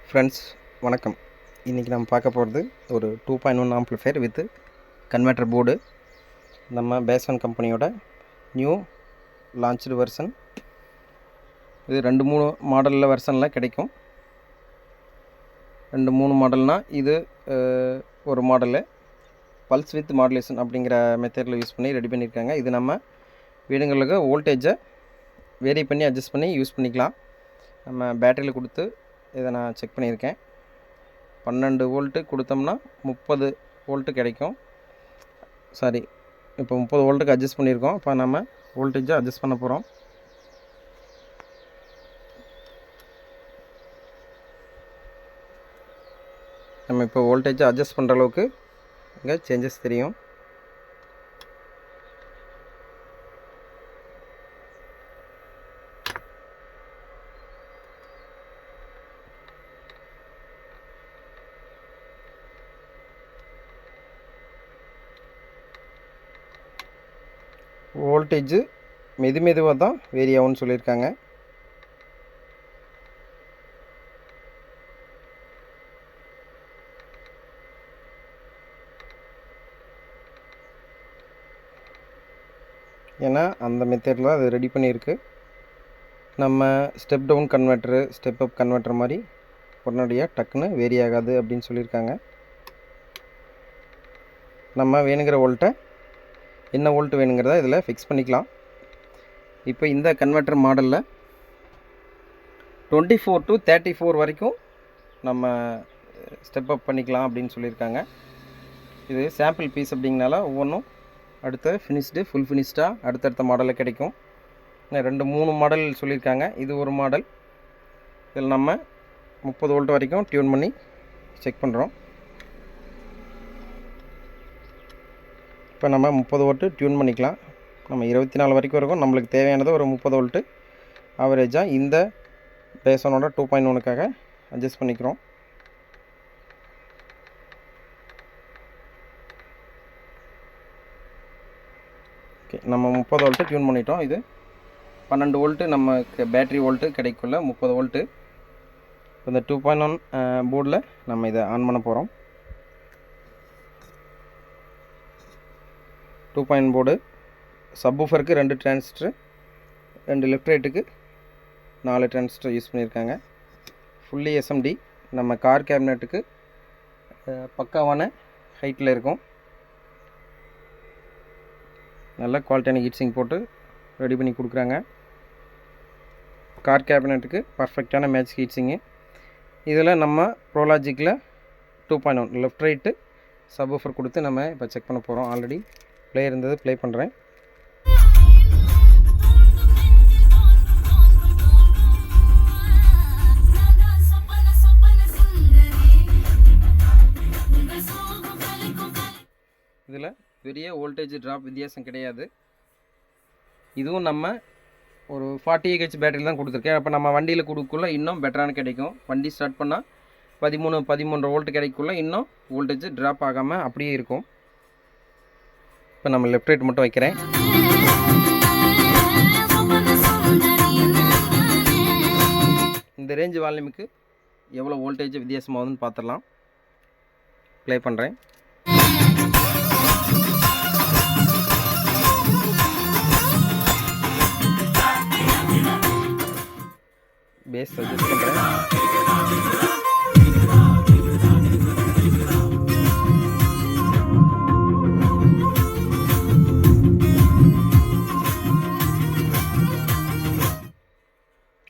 Friends வணக்கம். இன்றைக்கி நம்ம பார்க்க போகிறது ஒரு 2.1 ஆம்ப்ளிஃபையர் வித் கன்வெர்ட்டர் போர்டு. நம்ம பேஸ்வன் கம்பெனியோட நியூ லான்ச்டு வெர்ஷன். இது 2-3 மாடலில் வெர்ஷனில் கிடைக்கும். 2-3 மாடல்னால் இது ஒரு மாடலு பல்ஸ் வித் மாடுலேஷன் அப்படிங்கிற மெத்தடில் யூஸ் பண்ணி ரெடி பண்ணியிருக்காங்க. இது நம்ம வீடுங்களுக்கு வோல்டேஜை வேரி பண்ணி அட்ஜஸ்ட் பண்ணி யூஸ் பண்ணிக்கலாம். நம்ம பேட்டரியில் கொடுத்து இதை நான் செக் பண்ணியிருக்கேன். 12 வோல்ட்டு கொடுத்தோம்னா 30 வோல்ட்டு கிடைக்கும். சாரி, இப்போ 30 வோல்ட்டுக்கு அட்ஜஸ்ட் பண்ணியிருக்கோம். இப்போ நம்ம வோல்டேஜை அட்ஜஸ்ட் பண்ண போகிறோம். நம்ம இப்போ வோல்டேஜை அட்ஜஸ்ட் பண்ணுற அளவுக்கு இங்கே சேஞ்சஸ் தெரியும். வோல்டேஜு மெதுவாக தான் வேரி ஆகும்னு சொல்லியிருக்காங்க. ஏன்னா அந்த மெத்தடில் அது ரெடி பண்ணியிருக்கு. நம்ம step down converter, step up converter மாதிரி உடனடியாக டக்குன்னு வேரி ஆகாது அப்படின்னு சொல்லியிருக்காங்க. நம்ம வேணுங்கிற வோல்ட்டை என்ன வோல்ட் வேணுங்கிறத இதில் ஃபிக்ஸ் பண்ணிக்கலாம். இப்போ இந்த கன்வெர்ட்டர் மாடலில் 24 to 34 வரைக்கும் நம்ம ஸ்டெப் அப் பண்ணிக்கலாம் அப்படின்னு சொல்லியிருக்காங்க. இது சாம்பிள் பீஸ் அப்படிங்கனால ஒவ்வொன்றும் அடுத்த ஃபினிஷ்டு ஃபுல் ஃபினிஷ்டாக அடுத்தடுத்த மாடலில் கிடைக்கும். 2-3 மாடல் சொல்லியிருக்காங்க. இது ஒரு மாடல். இதில் நம்ம 30 வோல்ட் வரைக்கும் டியூன் பண்ணி செக் பண்ணுறோம். இப்போ நம்ம 30 வோல்ட்டு டியூன் பண்ணிக்கலாம். நம்ம 24 வரைக்கும் இருக்கும். நம்மளுக்கு தேவையானது ஒரு 30 வோல்ட்டு ஆவரேஜாக இந்த பேஸ்வனோட 2.1க்காக அட்ஜஸ்ட் பண்ணிக்கிறோம். ஓகே, நம்ம 30 வோல்ட்டு டியூன் பண்ணிட்டோம். இது 12 வோல்ட்டு நமக்கு பேட்ரி வோல்ட்டு கிடைக்குள்ள 30 வோல்ட்டு. இந்த 2.1 போர்டில் நம்ம இதை ஆன் பண்ண போகிறோம். 2.1 போர்டு சப்வூஃபருக்கு 2 டிரான்சிஸ்டர், 2 லெஃப்ட் ரைட்டுக்கு 4 டிரான்சிஸ்டர் யூஸ் பண்ணியிருக்காங்க. Fully SMD. நம்ம கார் கேபினெட்டுக்கு பக்காவான ஹைட்டில் இருக்கும். நல்ல குவாலிட்டியான ஹீட்சிங் போட்டு ரெடி பண்ணி கொடுக்குறாங்க. கார் கேபினெட்டுக்கு பர்ஃபெக்டான மேட்ச் ஹீட்சிங்கு. இதில் நம்ம ப்ரோலாஜிக்கில் 2.1 லெஃப்ட் ரைட்டு சப்வூஃபர் கொடுத்து நம்ம இப்போ செக் பண்ண போகிறோம். ஆல்ரெடி ப்ளே இருந்தது, ப்ளே பண்ணுறேன். இதில் பெரிய வோல்டேஜ் ட்ராப் வித்தியாசம் கிடையாது. இதுவும் நம்ம ஒரு 40 AH பேட்டரி தான் கொடுத்துருக்கேன். அப்போ நம்ம வண்டியில் கொடுக்குள்ள இன்னும் பெட்டரான கிடைக்கும். வண்டி ஸ்டார்ட் பண்ணால் 13 வோல்ட் கிடைக்குள்ள இன்னும் வோல்டேஜ் ட்ராப் ஆகாமல் அப்படியே இருக்கும். இப்போ நம்ம லெஃப்ட் ரைட் மட்டும் வைக்கிறேன். இந்த ரேஞ்ச் வால்யூமுக்கு எவ்வளோ வோல்டேஜ் வித்தியாசமாகுதுன்னு பார்த்துடலாம். ப்ளே பண்ணுறேன். பேஸ் அட்ஜஸ்ட் பண்ணுறேன்.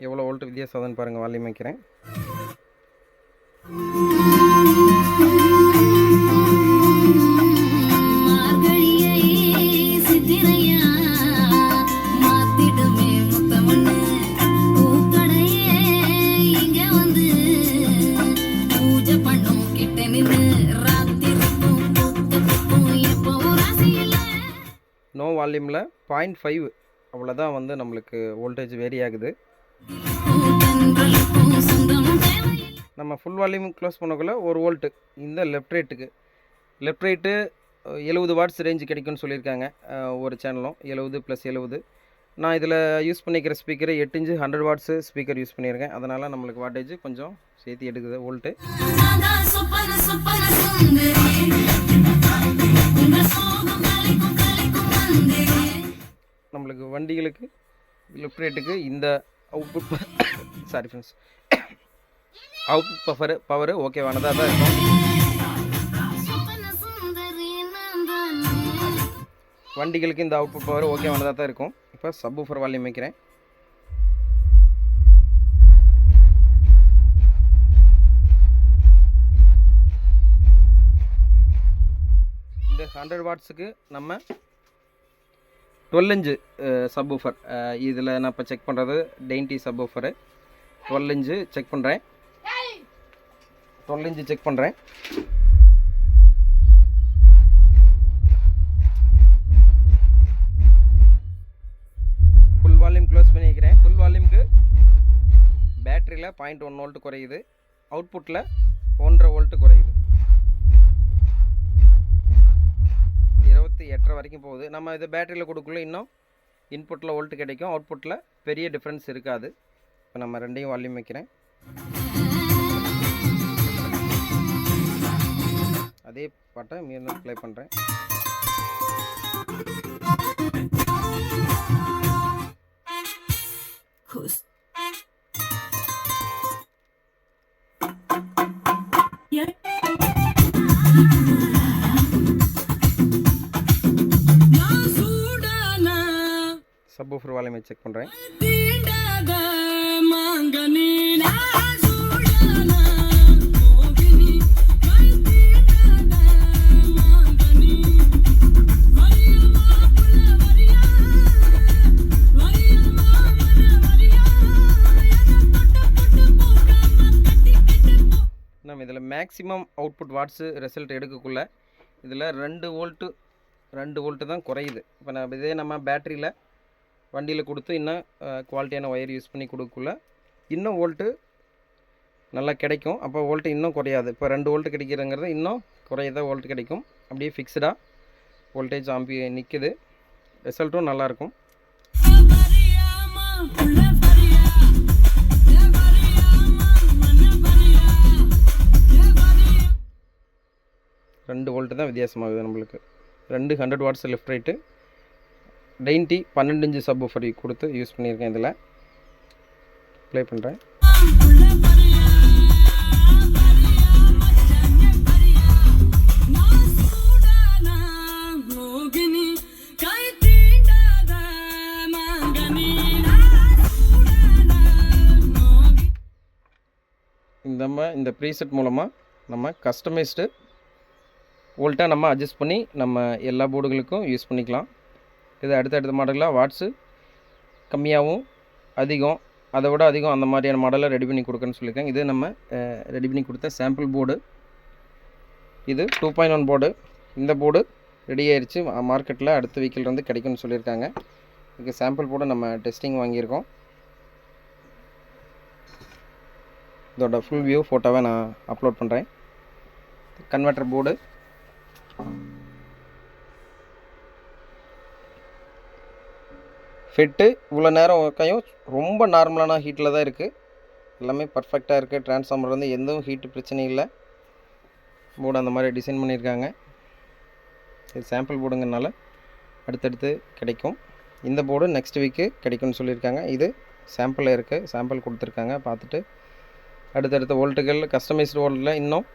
எவ்வளோ வோல்ட் வித்தியாசம் ஆகுதுன்னு பாருங்கள். வால்யூம் வைக்கிறேன். நோ வால்யூமில் 0.5 அவ்வளோதான் வந்து நம்மளுக்கு வோல்டேஜ் வேரி ஆகுது. நம்ம ஃபுல் வால்யூம் க்ளோஸ் பண்ணக்குள்ள 1 வோல்ட்டு இந்த லெஃப்ட் ரைட்டு 70 வாட்ஸ் ரேஞ்சு கிடைக்கும்னு சொல்லியிருக்காங்க. ஒரு சேனலும் 70 + 70 நான் இதில் யூஸ் பண்ணிக்கிற speaker 8 inch 100 watts speaker use பண்ணியிருக்கேன். அதனால் நம்மளுக்கு வாட்டேஜ் கொஞ்சம் சேர்த்து எடுக்குது வோல்ட்டு. நம்மளுக்கு வண்டிகளுக்கு லிஃப்ட் ரேட்டுக்கு இந்த output sorry friends output power ஓகேவானதாக தான் இருக்கும். வண்டிகளுக்கு இந்த அவுட்புட் பவர் ஓகேவானதாக தான் இருக்கும். இப்போ சப்வூஃபர் வால்யூம் வைக்கிறேன். இந்த 100 வாட்ஸுக்கு நம்ம 12 இன்ச்சு சப்வூஃபர். இதில் நான் இப்போ செக் பண்ணுறது டெயின்டி சப்வூஃபரு 12 இன்ச்சு செக் பண்ணுறேன். 12 இன்ச்சு செக் பண்ணுறேன். ஃபுல் வால்யூம் க்ளோஸ் பண்ணிக்கிறேன். ஃபுல் வால்யூமுக்கு பேட்டரியில் 0.1 வோல்ட் குறையுது, அவுட்புட்டில் 1.5 வோல்ட் குறையுது. 28 வரைக்கும் போகுது. நம்ம இதை பேட்டரியில் கொடுக்கல இன்னும் இன்புட்டில் வோல்ட் கிடைக்கும், அவுட்புட்டில் பெரிய டிஃப்ரென்ஸ் இருக்காது. இப்போ நம்ம ரெண்டையும் வால்யூம் வைக்கிறேன். அதே பாட்டை மீண்டும் ப்ளே பண்ணுறேன். சப்வூஃபர் வால்யூமை செக் பண்ணுறேன். நம்ம இதில் மேக்ஸிமம் அவுட்புட் வாட்ஸு ரிசல்ட் எடுக்கக்குள்ள இதில் 2 வோல்ட்டு தான் குறையுது. இப்போ நம்ம இதே நம்ம பேட்டரியில் வண்டியில் கொடுத்து இன்னும் குவாலிட்டியான ஒயர் யூஸ் பண்ணி கொடுக்கக்குள்ள இன்னும் வோல்ட்டு நல்லா கிடைக்கும். அப்போ வோல்ட்டு இன்னும் குறையாது. இப்போ 2 வோல்ட்டு கிடைக்கிறதுங்கிறது இன்னும் குறையதான் வோல்ட் கிடைக்கும். அப்படியே ஃபிக்ஸ்டாக வோல்டேஜ் ஆம்பி நிற்குது. ரிசல்ட்டும் நல்லாயிருக்கும். ரெண்டு வோல்ட்டு தான் வித்தியாசமாகுது நம்மளுக்கு. 2 100 watts left right twenty 12 inch subwoofer கொடுத்து யூஸ் பண்ணியிருக்கேன். இதில் ப்ளே பண்ணுறேன். இந்த ப்ரீசெட் மூலமாக நம்ம கஸ்டமைஸ்டு வோல்ட்டாக நம்ம அட்ஜஸ்ட் பண்ணி நம்ம எல்லா போர்டுகளுக்கும் யூஸ் பண்ணிக்கலாம். இது அடுத்த மாடலாக வாட்ஸு கம்மியாகவும் அதிகம் அதை விட அதிகம் அந்த மாதிரியான மாடலை ரெடி பண்ணி கொடுக்குறேன்னு சொல்லியிருக்காங்க. இது நம்ம ரெடி பண்ணி கொடுத்த சாம்பிள் போர்டு. இது 2.1 போர்டு. இந்த போர்டு ரெடி ஆயிடுச்சு. மார்க்கெட்டில் அடுத்த வீக்கில் இருந்து கிடைக்கும்னு சொல்லியிருக்காங்க. இதுக்கு சாம்பிள் போர்டு நம்ம டெஸ்டிங் வாங்கியிருக்கோம். இதோட ஃபுல் வியூ ஃபோட்டோவை நான் அப்லோட் பண்ணுறேன். கன்வெர்ட்டர் போர்டு ஃபிட்டு இவ்வளோ நேரம் கையும் ரொம்ப நார்மலான ஹீட்டில் தான் இருக்குது. எல்லாமே பர்ஃபெக்டாக இருக்குது. ட்ரான்ஸ்ஃபார்மர் வந்து எதுவும் ஹீட்டு பிரச்சனை இல்லை. போர்டு அந்த மாதிரி டிசைன் பண்ணியிருக்காங்க. இது சாம்பிள் போர்டுங்கிறனால அடுத்தடுத்து கிடைக்கும். இந்த போர்டு நெக்ஸ்ட் வீக்கு கிடைக்கும்னு சொல்லியிருக்காங்க. இது சாம்பிளில் இருக்குது. சாம்பிள் கொடுத்துருக்காங்க. பார்த்துட்டு அடுத்தடுத்த வோல்ட்டுகள் கஸ்டமைஸ்டு வோல்ட்டில் இன்னும்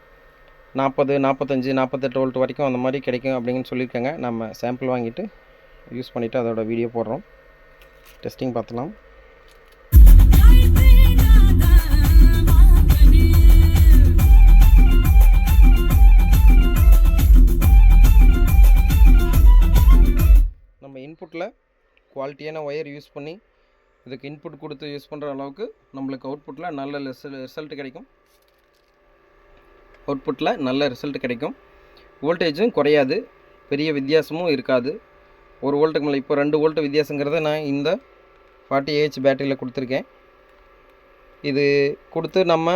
40 45 48 வோல்ட் வரைக்கும் அந்த மாதிரி கிடைக்கும் அப்படிங்கன்னு சொல்லியிருக்காங்க. நம்ம சாம்பிள் வாங்கிட்டு யூஸ் பண்ணிவிட்டு அதோட வீடியோ போடுறோம். டெஸ்டிங் பார்த்துலாம். நம்ம இன்புட்டில் குவாலிட்டியான ஒயர் யூஸ் பண்ணி இதுக்கு இன்புட் கொடுத்து யூஸ் பண்ணுற அளவுக்கு நம்மளுக்கு அவுட்புட்டில் நல்ல ரிசல்ட் கிடைக்கும். வோல்டேஜும் குறையாது, பெரிய வித்தியாசமும் இருக்காது. 1 வோல்ட்டுக்கு மேலே இப்போ 2 வோல்ட்டு வித்தியாசங்கிறத நான் இந்த 40Ah பேட்டரியில் கொடுத்துருக்கேன். இது கொடுத்து நம்ம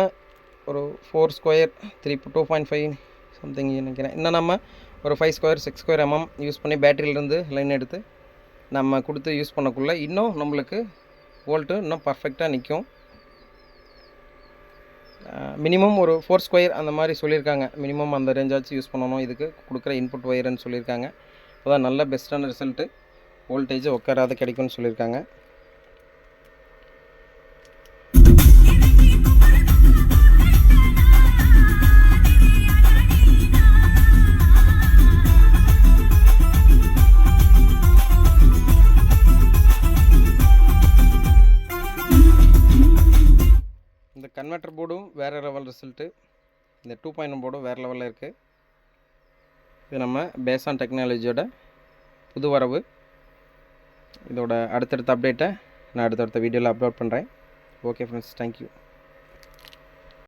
ஒரு 4 ஸ்கொயர் 2.5 சம்திங் நினைக்கிறேன். இன்னும் நம்ம ஒரு 5 ஸ்கொயர் 6 ஸ்கொயர் யூஸ் பண்ணி பேட்டரியிலேருந்து லைன் எடுத்து நம்ம கொடுத்து யூஸ் பண்ணக்குள்ளே இன்னும் நம்மளுக்கு வோல்ட்டு இன்னும் பர்ஃபெக்டாக நிற்கும். மினிமம் ஒரு 4 ஸ்கொயர் அந்த மாதிரி சொல்லியிருக்காங்க. மினிமம் அந்த ரேஞ்சாச்சும் யூஸ் பண்ணணும் இதுக்கு கொடுக்குற இன்புட் ஒயருன்னு சொல்லியிருக்காங்க. அப்போ தான் நல்ல பெஸ்ட்டான ரிசல்ட்டு வோல்டேஜ் உட்காராத கிடைக்கும்னு சொல்லியிருக்காங்க. இந்த கன்வெர்ட்டர் போர்டும் வேறு லெவல் ரிசல்ட்டு. இந்த 2.1 போர்டும் வேறு லெவலில் இருக்குது. இது நம்ம பேசான் டெக்னாலஜியோட புது வரவு. இதோட அடுத்தடுத்த அப்டேட்டை நான் அடுத்தடுத்த வீடியோவில் அப்லோட் பண்ணுறேன். Okay friends, thank you.